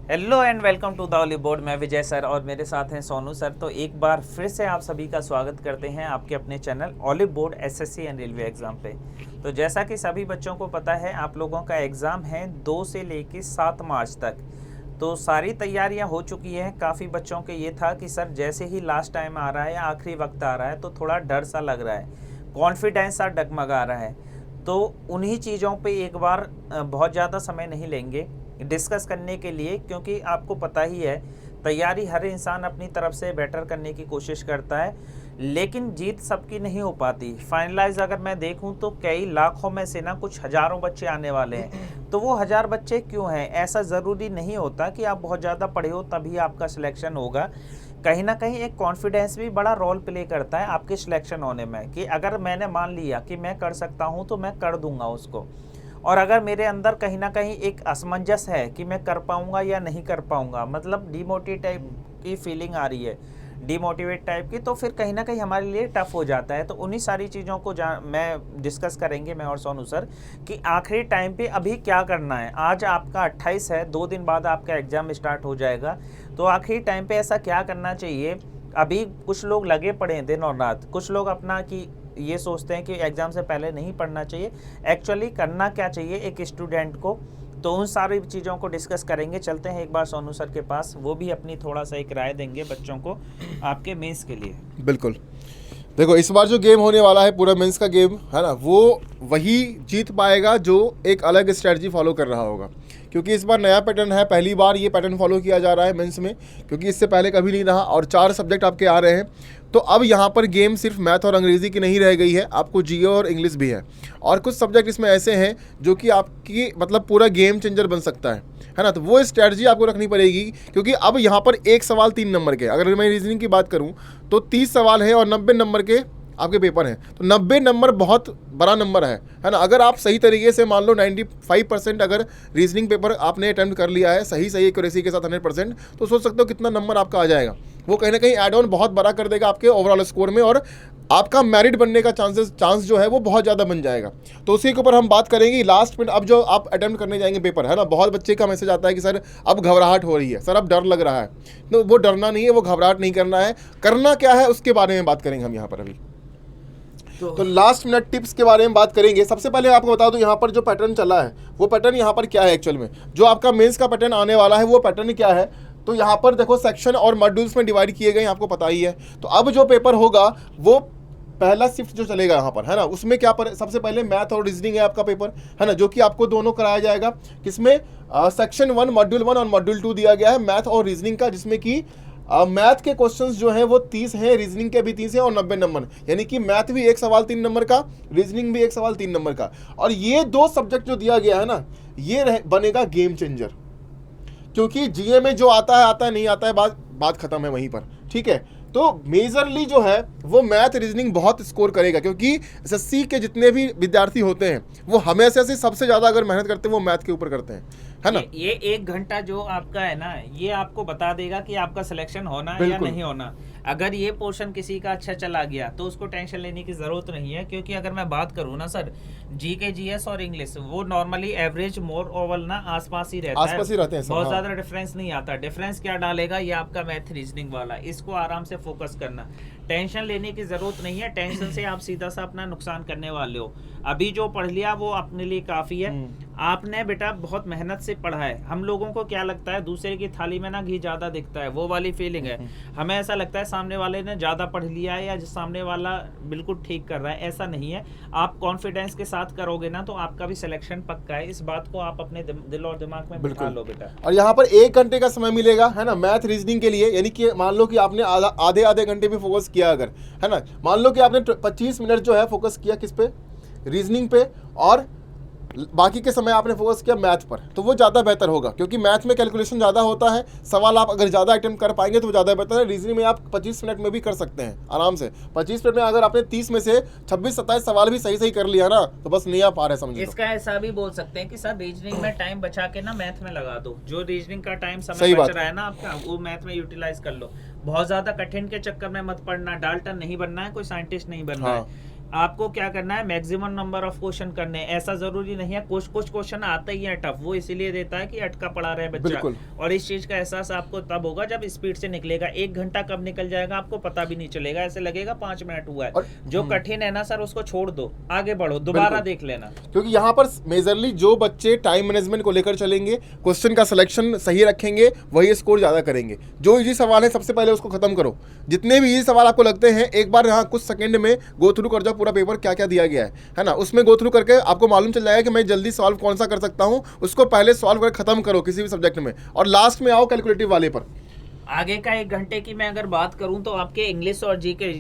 Hello and welcome to the olive board. मैं Vijay sir और मेरे साथ हैं सोनू सर। तो एक बार फिर से आप सभी का स्वागत करते हैं आपके अपने channel olive board SSC and railway exam पे। तो जैसा कि सभी बच्चों को पता है, आप लोगों का एग्ज़ाम है 2 से लेकर 7 मार्च तक। तो सारी तैयारियां हो चुकी हैं। काफ़ी बच्चों के ये था कि सर जैसे ही लास्ट टाइम आ रहा है या आखिरी वक्त आ रहा है तो थोड़ा डर सा लग रहा है, कॉन्फिडेंस सा डगमगा रहा है। तो उन्हीं चीज़ों पे एक बार बहुत ज़्यादा समय नहीं लेंगे डिस्कस करने के लिए, क्योंकि आपको पता ही है तैयारी हर इंसान अपनी तरफ से बेटर करने की कोशिश करता है, लेकिन जीत सबकी नहीं हो पाती। फाइनलाइज अगर मैं देखूं तो कई लाखों में से ना कुछ हज़ारों बच्चे आने वाले हैं। तो वो 1000 बच्चे क्यों हैं? ऐसा ज़रूरी नहीं होता कि आप बहुत ज़्यादा पढ़े हो तभी आपका सिलेक्शन होगा। कहीं ना कहीं एक कॉन्फिडेंस भी बड़ा रोल प्ले करता है आपके सिलेक्शन होने में, कि अगर मैंने मान लिया कि मैं कर सकता हूं तो मैं कर दूंगा उसको। और अगर मेरे अंदर कहीं ना कहीं एक असमंजस है कि मैं कर पाऊंगा या नहीं कर पाऊंगा, मतलब डिमोटिवेट टाइप की फीलिंग आ रही है, डिमोटिवेट टाइप की, तो फिर कहीं ना कहीं हमारे लिए टफ हो जाता है। तो उन्हीं सारी चीज़ों को मैं डिस्कस करेंगे, मैं और सोनू सर, कि आखिरी टाइम पे अभी क्या करना है। आज आपका 28 है, 2 दिन बाद आपका एग्ज़ाम स्टार्ट हो जाएगा। तो आखिरी टाइम पे ऐसा क्या करना चाहिए। अभी कुछ लोग लगे पड़े हैं दिन और रात, कुछ लोग अपना कि ये सोचते हैं कि एग्ज़ाम से पहले नहीं पढ़ना चाहिए। एक्चुअली करना क्या चाहिए एक स्टूडेंट को, तो उन सारी चीज़ों को डिस्कस करेंगे। चलते हैं एक बार सोनू सर के पास, वो भी अपनी थोड़ा सा एक राय देंगे बच्चों को आपके मेंस के लिए। बिल्कुल। देखो, इस बार जो गेम होने वाला है पूरा मेंस का गेम है ना, वो वही जीत पाएगा जो एक अलग स्ट्रेटजी फॉलो कर रहा होगा। क्योंकि इस बार नया पैटर्न है, पहली बार ये पैटर्न फॉलो किया जा रहा है मेंस में, क्योंकि इससे पहले कभी नहीं रहा। और 4 सब्जेक्ट आपके आ रहे हैं। तो अब यहाँ पर गेम सिर्फ मैथ और अंग्रेज़ी की नहीं रह गई है, आपको जीओ और इंग्लिश भी है। और कुछ सब्जेक्ट इसमें ऐसे हैं जो कि आपकी मतलब पूरा गेम चेंजर बन सकता है ना। तो वो स्ट्रैटेजी आपको रखनी पड़ेगी, क्योंकि अब यहाँ पर एक सवाल 3 नंबर के, अगर मैं रीजनिंग की बात करूँ तो 30 सवाल है और 90 नंबर के आपके पेपर हैं। तो 90 नंबर बहुत बड़ा नंबर है ना। अगर आप सही तरीके से मान लो 95% अगर रीजनिंग पेपर आपने अटेम्प्ट कर लिया है सही एक्यूरेसी के साथ 100%, तो सोच सकते हो कितना नंबर आपका आ जाएगा। वो कहीं ना कहीं एड ऑन बहुत बड़ा कर देगा आपके ओवरऑल स्कोर में, और आपका मेरिट बनने का चांस जो है वो बहुत ज़्यादा बन जाएगा। तो उसी के ऊपर हम बात करेंगे लास्ट मिनट। अब जो आप अटेम्प्ट करने जाएंगे पेपर है ना, बहुत बच्चे का मैसेज आता है कि सर अब घबराहट हो रही है, सर अब डर लग रहा है। तो वो डरना नहीं है, वो घबराहट नहीं करना है। करना क्या है उसके बारे में बात करेंगे हम यहाँ पर अभी। तो लास्ट मिनट टिप्स के बारे में बात करेंगे। सबसे पहले आपको बता दूं यहाँ पर जो पैटर्न चला है वो पैटर्न यहाँ पर क्या है एक्चुअल में। जो आपका मेंस का पैटर्न आने वाला है वो पैटर्न क्या है, तो यहाँ पर देखो सेक्शन और मॉड्यूल्स में डिवाइड किए गए, आपको पता ही है। तो अब जो पेपर होगा वो पहला शिफ्ट जो चलेगा यहाँ पर है ना, उसमें क्या पर सबसे पहले मैथ और रीजनिंग है आपका पेपर है ना, जो कि आपको दोनों कराया जाएगा। किसमें सेक्शन 1 मॉड्यूल 1 और मॉड्यूल 2 दिया गया है मैथ और रीजनिंग का, जिसमें कि मैथ के क्वेश्चंस जो हैं वो 30 हैं, रीजनिंग के भी 30 हैं और 90 नंबर, यानी कि मैथ भी 1 सवाल 3 नंबर का, रीजनिंग भी 1 सवाल 3 नंबर का। और ये 2 सब्जेक्ट जो दिया गया है ना, ये बनेगा गेम चेंजर। क्योंकि जीए में जो आता है नहीं आता है, बात खत्म है वहीं पर, ठीक है। तो मेजरली जो है वो मैथ रीजनिंग बहुत स्कोर करेगा, क्योंकि एसएससी के जितने भी विद्यार्थी होते हैं वो हमेशा से सबसे ज़्यादा अगर मेहनत करते हैं वो मैथ के ऊपर करते हैं, है ना। ये 1 घंटा जो आपका है ना, ये आपको बता देगा कि आपका सिलेक्शन होना है या नहीं होना। अगर ये पोर्शन किसी का अच्छा चला गया तो उसको टेंशन लेने की ज़रूरत नहीं है, क्योंकि अगर मैं बात करूँ ना सर, जीके जीएस और इंग्लिश वो नॉर्मली एवरेज मोर ओवल ना आसपास ही रहता है, आसपास ही रहते हैं, बहुत ज़्यादा डिफरेंस नहीं आता। डिफरेंस क्या डालेगा, ये आपका मैथ रीजनिंग वाला, इसको आराम से फोकस करना, टेंशन लेने की ज़रूरत नहीं है। टेंशन से आप सीधा सा अपना नुकसान करने वाले हो। अभी जो पढ़ लिया वो अपने लिए काफ़ी है। आपने बेटा बहुत मेहनत से पढ़ा है। हम लोगों को क्या लगता है, दूसरे की थाली में ना घी ज़्यादा दिखता है, वो वाली फीलिंग है। हमें ऐसा लगता है सामने वाले ने ज़्यादा पढ़ लिया है या सामने वाला बिल्कुल ठीक कर रहा है। ऐसा नहीं है। आप कॉन्फिडेंस के साथ करोगे ना तो आपका भी सिलेक्शन पक्का है। इस बात को आप अपने दिल और दिमाग में बिठा लो बेटा। और यहाँ पर 1 घंटे का समय मिलेगा है ना मैथ रीजनिंग के लिए, यानी कि मान लो कि आपने आधे घंटे भी फोकस किया अगर, है ना, मान लो कि आपने 25 मिनट जो है फोकस किया किस पे, रीजनिंग पे, और बाकी के समय आपने फोकस किया मैथ पर, तो वो ज़्यादा बेहतर होगा। क्योंकि मैथ में कैलकुलेशन ज़्यादा होता है, सवाल आप अगर ज़्यादा अटेम्प्ट कर पाएंगे तो वो ज़्यादा बेहतर है। रीजनिंग में आप 25 मिनट में भी कर सकते हैं आराम से। 25 मिनट में अगर आपने 30 में से 26-27 सवाल भी सही कर लिया ना, तो बस नहीं आ पा रहे समझिए। इसका ऐसा भी बोल सकते हैं कि सर रीजनिंग में टाइम बचा के ना मैथ में लगा दो। जो रीजनिंग का टाइम समय बच रहा है ना आपका, वो मैथ में यूटिलाइज कर लो। बहुत ज़्यादा कठिन के चक्कर में मत पढ़ना। डाल्टन नहीं बनना है, कोई साइंटिस्ट नहीं बनना है। आपको क्या करना है, मैक्सिमम नंबर ऑफ क्वेश्चन करने हैं। ऐसा जरूरी नहीं है, कुछ क्वेश्चन आते ही है टफ, वो इसीलिए देता है कि अटका पड़ा रहे बच्चा। बिल्कुल। और इस चीज का एहसास आपको तब होगा जब स्पीड से निकलेगा। 1 घंटा कब निकल जाएगा आपको पता भी नहीं चलेगा, ऐसे लगेगा 5 मिनट हुआ है। जो कठिन है ना सर, उसको छोड़ दो, आगे बढ़ो, दोबारा देख लेना। क्योंकि यहाँ पर मेजरली जो बच्चे टाइम मैनेजमेंट को लेकर चलेंगे, क्वेश्चन का सिलेक्शन सही रखेंगे, वही स्कोर ज्यादा करेंगे। जो इजी सवाल है सबसे पहले उसको खत्म करो। जितने भी इजी सवाल आपको लगते हैं, एक बार यहाँ कुछ सेकंड में गो थ्रू कर जाओ पूरा पेपर, क्या क्या दिया गया है ना, उसमें गो थ्रू करके आपको मालूम चल जाएगा कि मैं जल्दी सॉल्व कौन सा कर सकता हूँ। उसको पहले सॉल्व कर खत्म करो किसी भी सब्जेक्ट में, और लास्ट में आओ कैलकुलेटिव वाले पर। आगे का 1 घंटे की मैं अगर बात करूं तो आपके इंग्लिश और जीके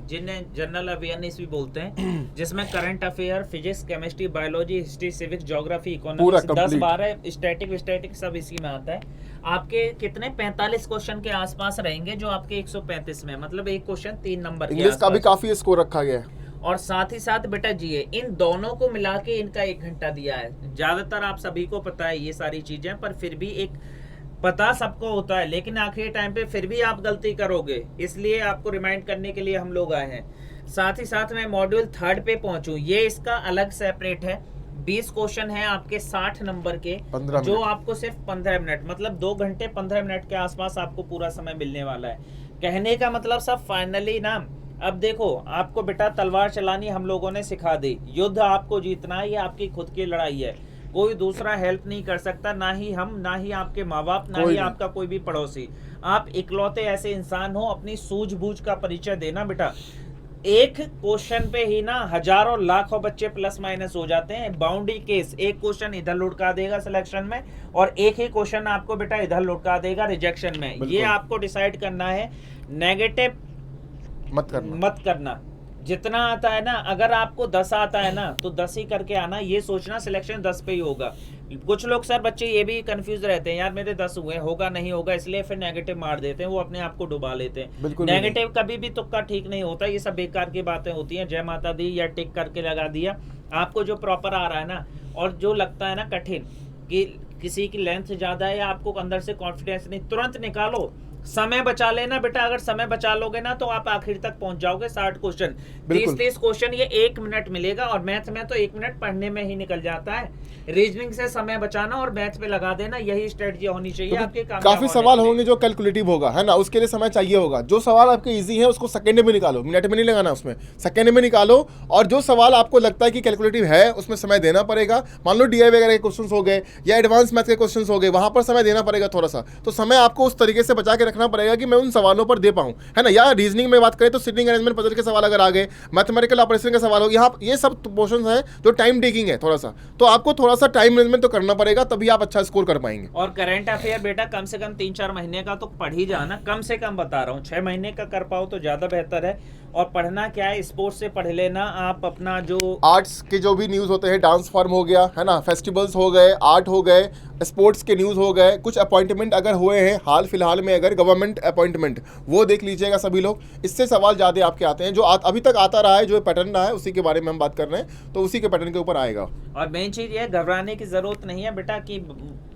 जिन्हें जनरल अवेयरनेस भी बोलते हैं, जिसमें current affair, physics, chemistry, biology, history, civics, geography, economics, 10-12 static सब इसी में आता है। आपके कितने 45 क्वेश्चन के आसपास रहेंगे, जो आपके 135 में, मतलब एक क्वेश्चन 3 नंबर के इंग्लिश का भी आसपास। काफी स्कोर रखा गया है। और साथ ही साथ बेटा जीए, इन दोनों को मिला के इनका 1 घंटा दिया है। ज्यादातर आप सभी को पता है ये सारी चीजें, पर फिर भी एक पता सबको होता है, लेकिन आखिरी टाइम पे फिर भी आप गलती करोगे, इसलिए आपको रिमाइंड करने के लिए हम लोग आए हैं। साथ ही साथ मैं मॉड्यूल 3 पे पहुंचूं, ये इसका अलग सेपरेट है। 20 क्वेश्चन है आपके 60 नंबर के, जो आपको सिर्फ 15 मिनट, मतलब 2 घंटे 15 मिनट के आसपास आपको पूरा समय मिलने वाला है। कहने का मतलब सब फाइनली ना, अब देखो आपको बेटा तलवार चलानी हम लोगों ने सिखा दी, युद्ध आपको जीतना है, ये आपकी खुद की लड़ाई है। कोई दूसरा हेल्प नहीं कर सकता, ना ही हम, ना ही आपके माँ बाप, ना ही आपका कोई भी पड़ोसी। आप इकलौते ऐसे इंसान हो, अपनी सूझबूझ का परिचय देना बेटा। एक क्वेश्चन पे ही ना हजारों लाखों बच्चे प्लस माइनस हो जाते हैं। बाउंड्री केस, एक क्वेश्चन इधर लुढ़का देगा सिलेक्शन में, और एक ही क्वेश्चन आपको बेटा इधर लुढ़का देगा रिजेक्शन में। ये आपको डिसाइड करना है। नेगेटिव मत करना। जितना आता है ना, अगर आपको 10 आता है ना तो 10 ही करके आना, ये सोचना सिलेक्शन 10 पे ही होगा। कुछ लोग सर बच्चे ये भी कंफ्यूज रहते हैं, यार मेरे 10 हुए, होगा नहीं होगा, इसलिए फिर नेगेटिव मार देते हैं, वो अपने आप को डुबा लेते हैं। नेगेटिव कभी भी तुक्का ठीक नहीं होता, ये सब बेकार की बातें होती हैं। जय माता दी या टिक करके लगा दिया। आपको जो प्रॉपर आ रहा है ना, और जो लगता है ना कठिन, कि किसी की लेंथ ज्यादा है या आपको अंदर से कॉन्फिडेंस नहीं, तुरंत निकालो, समय बचा लेना बेटा। अगर समय बचा लोगे ना तो आप आखिर तक पहुंच जाओगे। 60 क्वेश्चन, 30 क्वेश्चन, ये 1 मिनट मिलेगा, और मैथ में तो 1 मिनट पढ़ने में ही निकल जाता है। रीजनिंग से समय बचाना और मैथ पे लगा देना, यही स्ट्रेटजी होनी चाहिए आपके काम। काफी सवाल होंगे जो कैलकुलेटिव होगा, है ना, उसके लिए समय चाहिए होगा। जो सवाल आपके इजी है उसको सेकंड में निकालो, मिनट में नहीं लगाना, उसमें सेकंड में निकालो। और जो सवाल आपको लगता है कि कैलकुलेटिव है, उसमें समय देना पड़ेगा। मान लो डीआई वगैरह के क्वेश्चन हो गए या एडवांस मैथ के क्वेश्चन हो गए, वहां पर समय देना पड़ेगा थोड़ा सा। तो समय आपको उस तरीके से बचा के रखना पड़ेगा कि मैं उन सवालों पर दे पाऊं, है ना। या रीजनिंग में बात करें तो सिटिंग अरेंजमेंट पजल के सवाल अगर आ गए, मैथमेटिकल ऑपरेशन के सवाल हो, यहाँ ये सब पोर्शन है जो टाइम टेकिंग है थोड़ा सा, तो आपको थोड़ा सा टाइम मैनेजमेंट तो करना पड़ेगा, तभी आप अच्छा स्कोर कर पाएंगे। और करंट अफेयर बेटा कम से कम 3-4 महीने का तो पढ़ ही जाना, कम से कम बता रहा हूँ। 6 महीने का कर पाओ तो ज्यादा बेहतर है। और पढ़ना क्या है, स्पोर्ट्स से पढ़ लेना आप। अपना जो आर्ट्स के जो भी न्यूज़ होते हैं, डांस फॉर्म हो गया, है ना, फेस्टिवल्स हो गए, आर्ट हो गए, स्पोर्ट्स के न्यूज़ हो गए, कुछ अपॉइंटमेंट अगर हुए हैं हाल फिलहाल में, अगर गवर्नमेंट अपॉइंटमेंट, वो देख लीजिएगा सभी लोग। इससे सवाल ज़्यादा आपके आते हैं। जो अभी तक आता रहा है, जो पैटर्न रहा है, उसी के बारे में हम बात कर रहे हैं, तो उसी के पैटर्न के ऊपर आएगा। और मेन चीज ये, घबराने की जरूरत नहीं है बेटा, कि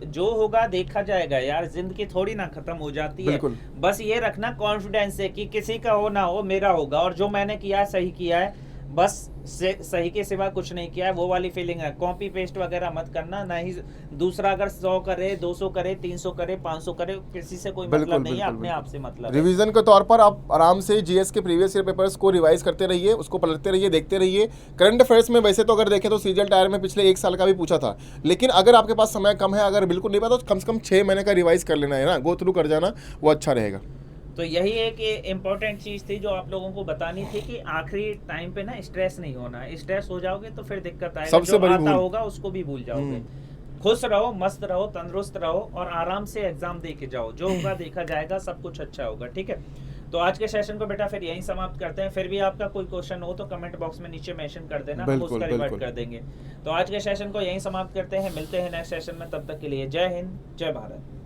जो होगा देखा जाएगा। यार जिंदगी थोड़ी ना खत्म हो जाती है। बस ये रखना कॉन्फिडेंस से कि किसी का हो ना हो, मेरा होगा, और जो मैंने किया है सही किया है, बस सही के सिवा कुछ नहीं किया है, वो वाली फीलिंग है। कॉपी पेस्ट वगैरह मत करना, ना ही दूसरा अगर 100 करे, 200 करे, 300 करे, 500 करे, किसी से कोई मतलब नहीं है, अपने आप से मतलब। रिवीजन के तौर पर आप आराम से जीएस के प्रीवियस ईयर पेपर्स को रिवाइज करते रहिए, उसको पढ़ते रहिए, देखते रहिए। करंट अफेयर्स में वैसे तो अगर देखें तो सीजीएल टायर में पिछले 1 साल का भी पूछा था, लेकिन अगर आपके पास समय कम है, अगर बिल्कुल नहीं पता, तो कम से कम 6 महीने का रिवाइज कर लेना है ना, गो थ्रू कर जाना, वो अच्छा रहेगा। तो यही एक इम्पोर्टेंट चीज़ थी जो आप लोगों को बतानी थी, कि आखिरी टाइम पे ना स्ट्रेस नहीं होना। स्ट्रेस हो जाओगे तो फिर दिक्कत आएगा, सबसे बड़ी आता होगा उसको भी भूल जाओगे। खुश रहो, मस्त रहो, तंदुरुस्त रहो, और आराम से एग्जाम दे के जाओ। जो होगा देखा जाएगा, सब कुछ अच्छा होगा। ठीक है, तो आज के सेशन को बेटा फिर यहीं समाप्त करते हैं। फिर भी आपका कोई क्वेश्चन हो तो कमेंट बॉक्स में नीचे मेंशन कर देना, हम उसका रिवर्ट कर देंगे। तो आज के सेशन को यहीं समाप्त करते हैं, मिलते हैं नेक्स्ट सेशन में। तब तक के लिए जय हिंद, जय भारत।